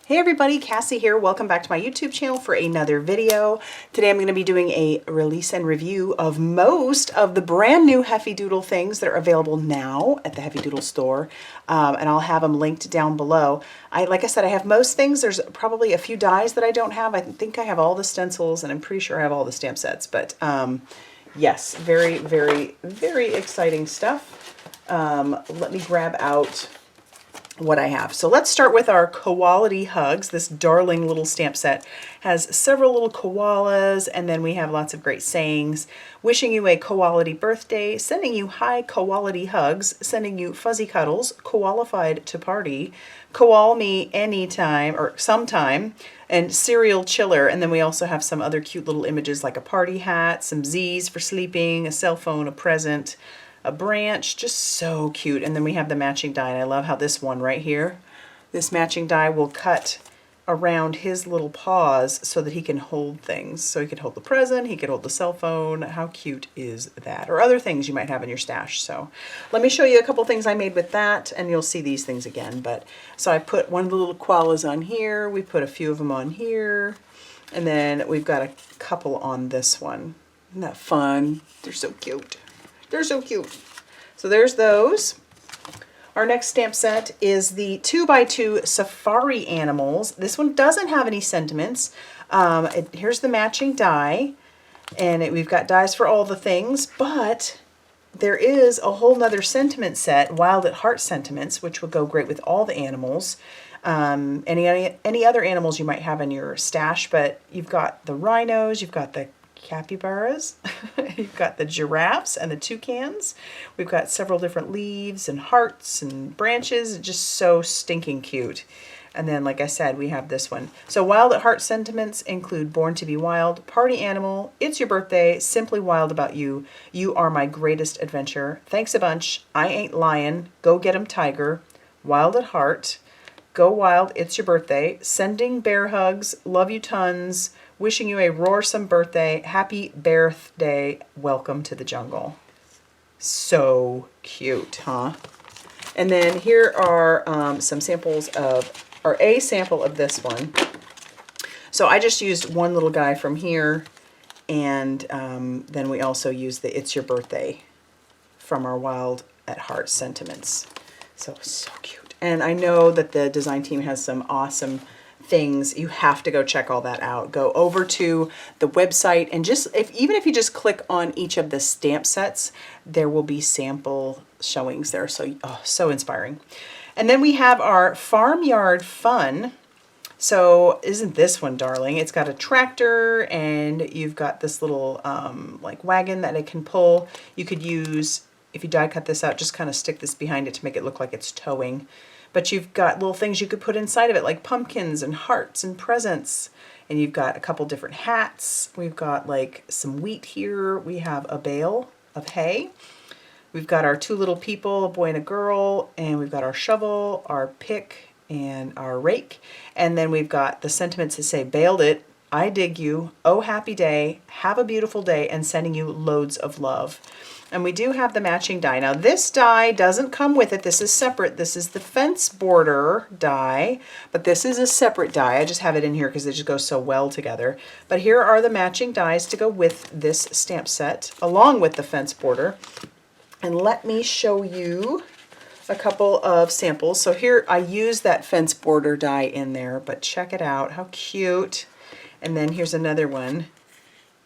Hey everybody, Cassie here. Welcome back to my YouTube channel for another video. Today I'm going to be doing a release and review of most of the brand new Heffy Doodle things that are available now at the Heffy Doodle store. And I'll have them linked down below. Like I said, I have most things. There's probably a few dies that I don't have. I think I have all the stencils and I'm pretty sure I have all the stamp sets. But yes, very, very, very exciting stuff. Let me grab out what I have. So let's start with our Koality hugs. This darling little stamp set has several little koalas, and then we have lots of great sayings. Wishing you a Koality birthday, sending you high Koality hugs, sending you fuzzy cuddles, qualified to party, koal me anytime or sometime, and cereal chiller. And then we also have some other cute little images like a party hat, some Z's for sleeping, a cell phone, a present, a branch, just so cute. And then we have the matching die, and I love how this one right here, this matching die will cut around his little paws so that he can hold things. So he could hold the present, he could hold the cell phone. How cute is that? Or other things you might have in your stash. So let me show you a couple things I made with that, and you'll see these things again. But so I put one of the little koalas on here, we put a few of them on here, and then we've got a couple on this one. Isn't that fun? They're so cute. They're so cute. So there's those. Our next stamp set is the 2x2 Safari Animals. This one doesn't have any sentiments. Here's the matching die, and we've got dies for all the things, but there is a whole nother sentiment set, Wild at Heart Sentiments, which would go great with all the animals. Any other animals you might have in your stash, but you've got the rhinos, you've got the capybaras, you've got the giraffes and the toucans. We've got several different leaves and hearts and branches, just so stinking cute. And then, like I said, we have this one. So Wild at Heart sentiments include Born to be Wild, Party Animal, It's Your Birthday, Simply Wild About You, You Are My Greatest Adventure, Thanks a Bunch, I Ain't Lying, Go Get 'em Tiger, Wild at Heart, Go Wild, It's Your Birthday, Sending Bear Hugs, Love You Tons, Wishing you a roarsome birthday, happy birthday, welcome to the jungle. So cute, huh? And then here are some samples of, or a sample of this one. So I just used one little guy from here, and then we also used the It's Your Birthday from our Wild at Heart sentiments. So cute. And I know that the design team has some awesome things. You have to go check all that out. Go over to the website, and just even if you just click on each of the stamp sets, there will be sample showings there. So inspiring. And then we have our Farmyard Fun. So isn't this one darling? It's got a tractor, and you've got this little like wagon that it can pull. You could use, if you die cut this out, just kind of stick this behind it to make it look like it's towing. But you've got little things you could put inside of it, like pumpkins and hearts and presents. And you've got a couple different hats. We've got like some wheat here. We have a bale of hay. We've got our two little people, a boy and a girl. And we've got our shovel, our pick, and our rake. And then we've got the sentiments that say, bailed it, I dig you, oh happy day, have a beautiful day, and sending you loads of love. And we do have the matching die. Now this die doesn't come with it. This is separate. This is the fence border die, but this is a separate die. I just have it in here because they just go so well together. But here are the matching dies to go with this stamp set, along with the fence border. And let me show you a couple of samples. So here I use that fence border die in there, but check it out. How cute. And then here's another one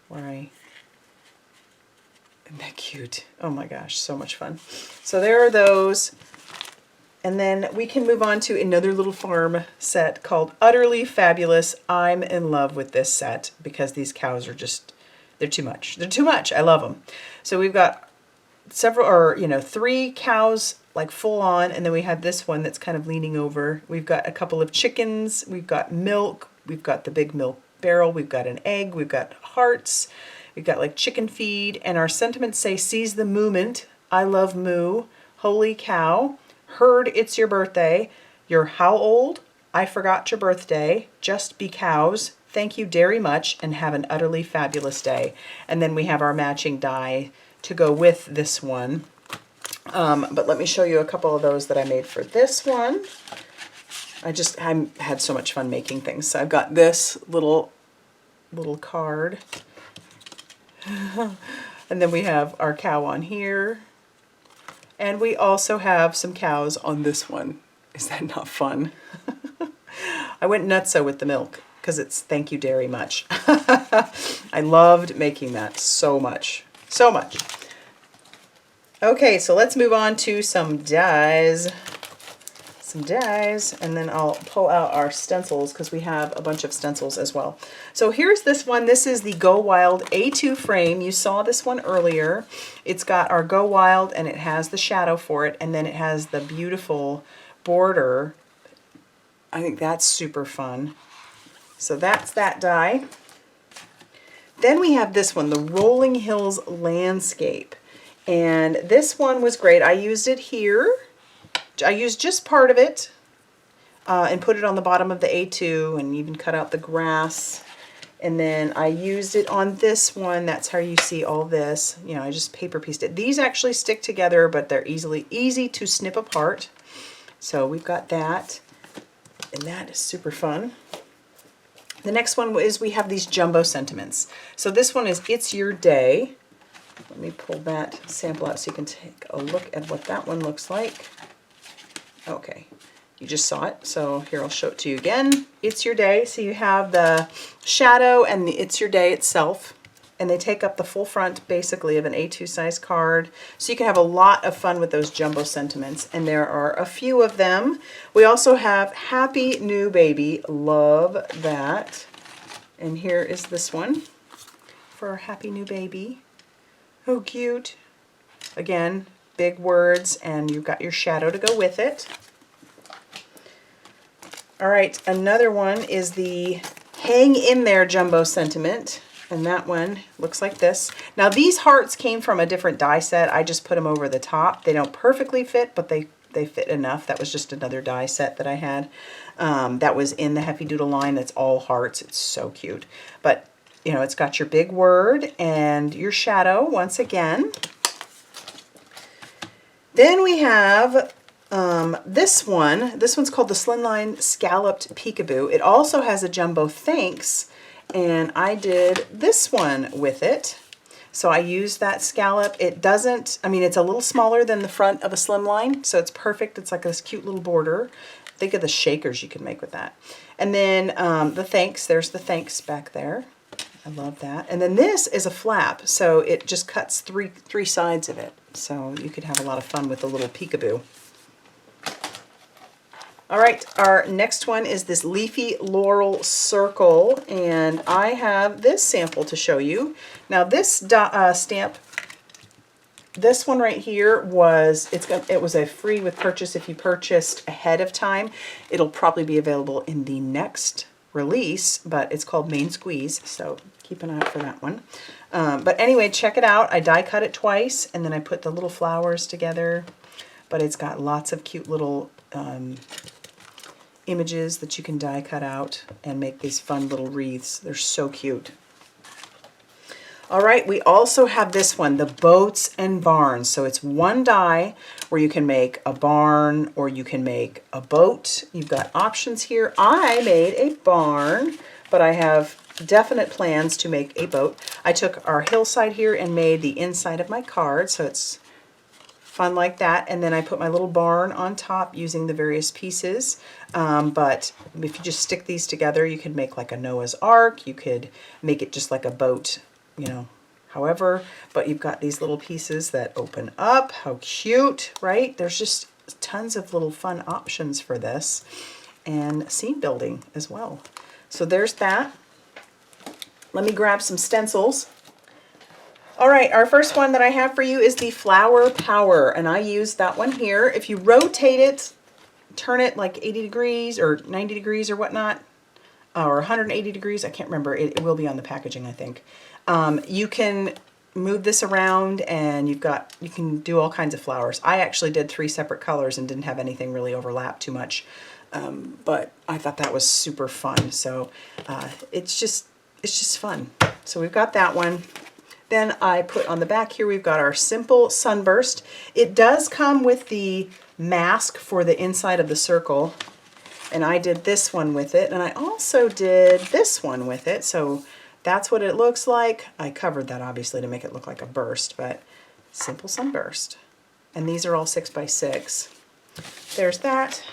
where isn't that cute? Oh my gosh, so much fun. So there are those. And then we can move on to another little farm set called Udderly Fabulous. I'm in love with this set because these cows are just, they're too much. They're too much. I love them. So we've got several, or three cows like full on, and then we have this one that's kind of leaning over. We've got a couple of chickens. We've got milk. We've got the big milk barrel. We've got an egg. We've got hearts. We've got like chicken feed, and our sentiments say, seize the movement, I love moo, holy cow, heard it's your birthday, you're how old, I forgot your birthday, just be cows, thank you very much, and have an utterly fabulous day. And then we have our matching die to go with this one. But let me show you a couple of those that I made for this one. I had so much fun making things. So I've got this little card. And then we have our cow on here. And we also have some cows on this one. Is that not fun? I went nutso with the milk because it's thank you dairy much. I loved making that so much. So much. Okay, so let's move on to some dies. And then I'll pull out our stencils because we have a bunch of stencils as well. So here's this one. This is the Go Wild A2 frame. You saw this one earlier. It's got our Go Wild and it has the shadow for it, and then it has the beautiful border. I think that's super fun. So that's that die. Then we have this one, the Rolling Hills Landscape. And this one was great. I used it here. I used just part of it and put it on the bottom of the A2 and even cut out the grass. And then I used it on this one. That's how you see all this. You know, I just paper pieced it. These actually stick together, but they're easy to snip apart. So we've got that. And that is super fun. The next one is we have these jumbo sentiments. So this one is It's Your Day. Let me pull that sample out so you can take a look at what that one looks like. Okay, you just saw it, so here I'll show it to you again. It's Your Day, so you have the shadow and the It's Your Day itself, and they take up the full front, basically, of an A2 size card. So you can have a lot of fun with those jumbo sentiments, and there are a few of them. We also have Happy New Baby, love that. And here is this one for Happy New Baby. Oh, cute. Again, big words, and you've got your shadow to go with it. All right, another one is the Hang In There Jumbo Sentiment, and that one looks like this. Now these hearts came from a different die set. I just put them over the top. They don't perfectly fit, but they fit enough. That was just another die set that I had. That was in the Heffy Doodle line. That's all hearts. It's so cute. But, you know, it's got your big word and your shadow once again. Then we have this one. This one's called the Slimline Scalloped Peekaboo. It also has a jumbo thanks, and I did this one with it. So I used that scallop. It doesn't, I mean, it's a little smaller than the front of a Slimline, so it's perfect. It's like this cute little border. Think of the shakers you can make with that. And then the thanks, there's the thanks back there. I love that. And then this is a flap, so it just cuts three sides of it. So you could have a lot of fun with the little peekaboo. All right, our next one is this Leafy Laurel Circle, and I have this sample to show you. Now this stamp, this one right here was, it was a free with purchase if you purchased ahead of time. It'll probably be available in the next release, but it's called Main Squeeze, so keep an eye out for that one. But anyway, check it out. I die cut it twice, and then I put the little flowers together, but it's got lots of cute little images that you can die cut out and make these fun little wreaths. They're so cute. All right, we also have this one, the Boats and Barns. So it's one die where you can make a barn or you can make a boat. You've got options here. I made a barn, but I have definite plans to make a boat. I took our hillside here and made the inside of my card, so it's fun like that. And then I put my little barn on top using the various pieces. But if you just stick these together, you could make like a Noah's Ark. You could make it just like a boat, you know, however. But you've got these little pieces that open up. How cute, right? There's just tons of little fun options for this. And scene building as well. So there's that. Let me grab some stencils. All right, our first one that I have for you is the Flower Power, and I use that one here. If you rotate it, turn it like 80 degrees or 90 degrees or whatnot, or 180 degrees, I can't remember. It will be on the packaging, I think. You can move this around and you can do all kinds of flowers. I actually did 3 separate colors and didn't have anything really overlap too much, but I thought that was super fun. So it's just fun. So we've got that one. Then I put on the back here, we've got our simple Sunburst. It does come with the mask for the inside of the circle. And I did this one with it, and I also did this one with it, so that's what it looks like. I covered that obviously to make it look like a burst, but simple sunburst. And these are all 6x6. There's that.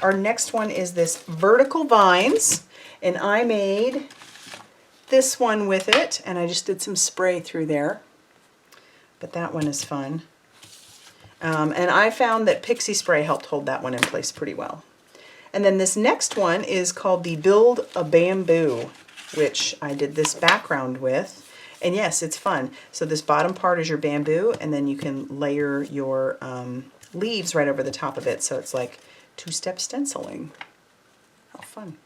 Our next one is this vertical vines, and I made this one with it, and I just did some spray through there. But that one is fun. And I found that pixie spray helped hold that one in place pretty well. And then this next one is called the Build a Bamboo, which I did this background with. And yes, it's fun. So this bottom part is your bamboo, and then you can layer your leaves right over the top of it. So it's like two-step stenciling. How fun.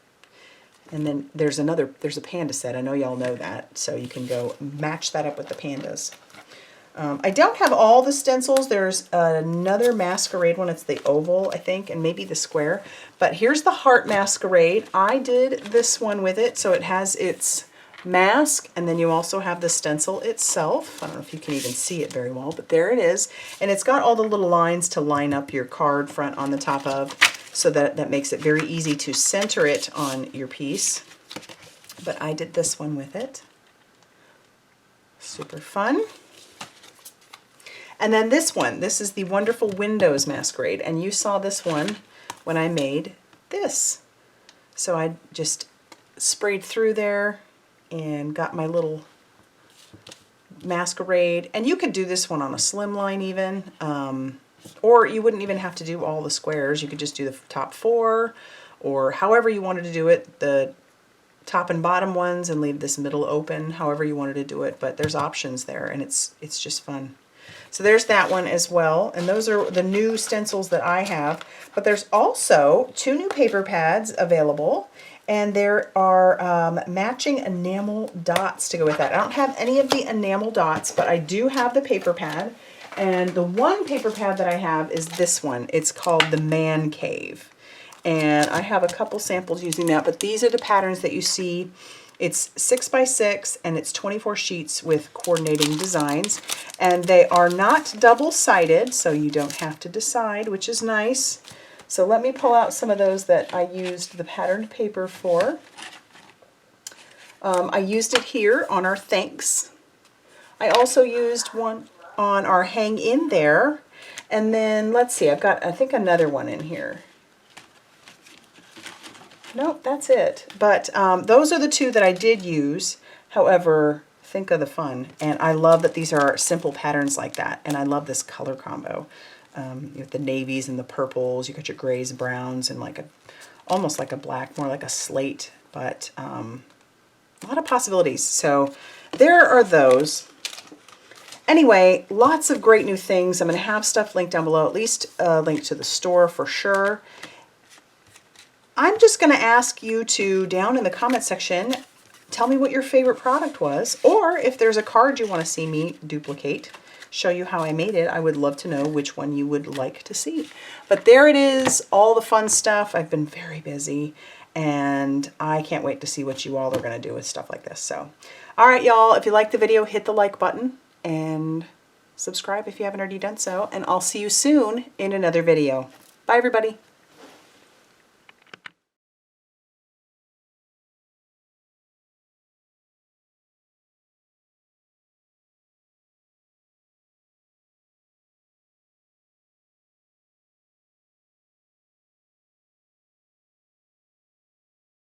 And then there's a panda set. I know y'all know that. So you can go match that up with the pandas. I don't have all the stencils. There's another masquerade one. It's the oval, I think, and maybe the square. But here's the heart masquerade. I did this one with it, so it has its mask, and then you also have the stencil itself. I don't know if you can even see it very well, but there it is. And it's got all the little lines to line up your card front on the top of, so that makes it very easy to center it on your piece. But I did this one with it. Super fun. And then this one, this is the Wonderful Windows Masquerade, and you saw this one when I made this. So I just sprayed through there and got my little masquerade. And you could do this one on a slimline even, or you wouldn't even have to do all the squares. You could just do the top 4, or however you wanted to do it, the top and bottom ones, and leave this middle open, however you wanted to do it. But there's options there, and it's just fun. So there's that one as well, and those are the new stencils that I have. But there's also 2 new paper pads available, and there are matching enamel dots to go with that. I don't have any of the enamel dots, but I do have the paper pad, and the one paper pad that I have is this one. It's called the Man Cave, and I have a couple samples using that, but these are the patterns that you see. It's 6x6, and it's 24 sheets with coordinating designs, and they are not double-sided, so you don't have to decide, which is nice. So let me pull out some of those that I used the patterned paper for. I used it here on our thanks. I also used one on our hang in there, and then let's see, I've got, I think, another one in here. Nope, that's it. But those are the 2 that I did use. However, think of the fun. And I love that these are simple patterns like that. And I love this color combo. You have the navies and the purples. You got your grays, browns, and like almost like a black, more like a slate. But a lot of possibilities. So there are those. Anyway, lots of great new things. I'm going to have stuff linked down below, at least a link to the store for sure. I'm just going to ask you to, down in the comment section, tell me what your favorite product was, or if there's a card you want to see me duplicate, show you how I made it. I would love to know which one you would like to see. But there it is, all the fun stuff. I've been very busy, and I can't wait to see what you all are going to do with stuff like this. So, all right, y'all, if you liked the video, hit the like button and subscribe if you haven't already done so, and I'll see you soon in another video. Bye, everybody.